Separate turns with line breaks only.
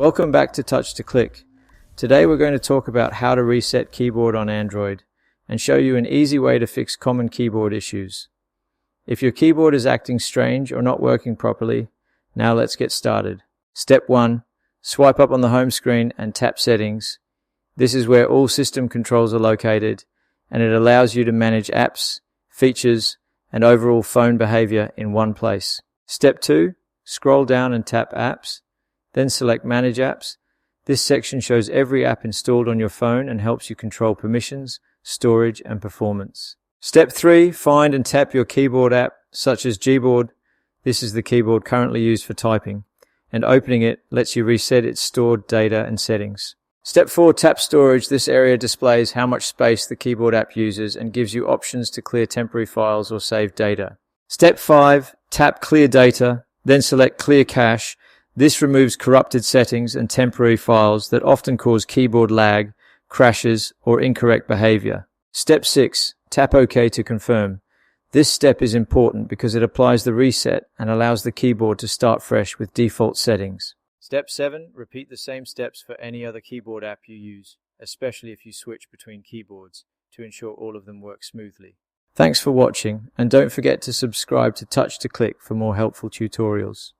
Welcome back to Touch to Click. Today we're going to talk about how to reset keyboard on Android and show you an easy way to fix common keyboard issues. If your keyboard is acting strange or not working properly, now let's get started. Step 1. Swipe up on the home screen and tap Settings. This is where all system controls are located, and it allows you to manage apps, features, and overall phone behavior in one place. Step 2. Scroll down and tap Apps. Then select Manage Apps. This section shows every app installed on your phone and helps you control permissions, storage, and performance. Step 3. Find and tap your keyboard app, such as Gboard. This is the keyboard currently used for typing, and opening it lets you reset its stored data and settings. Step 4. Tap Storage. This area displays how much space the keyboard app uses and gives you options to clear temporary files or save data. Step 5. Tap Clear Data, then select Clear Cache. This removes corrupted settings and temporary files that often cause keyboard lag, crashes, or incorrect behavior. Step 6. Tap OK to confirm. This step is important because it applies the reset and allows the keyboard to start fresh with default settings. Step 7. Repeat the same steps for any other keyboard app you use, especially if you switch between keyboards, to ensure all of them work smoothly. Thanks for watching, and don't forget to subscribe to Touch to Click for more helpful tutorials.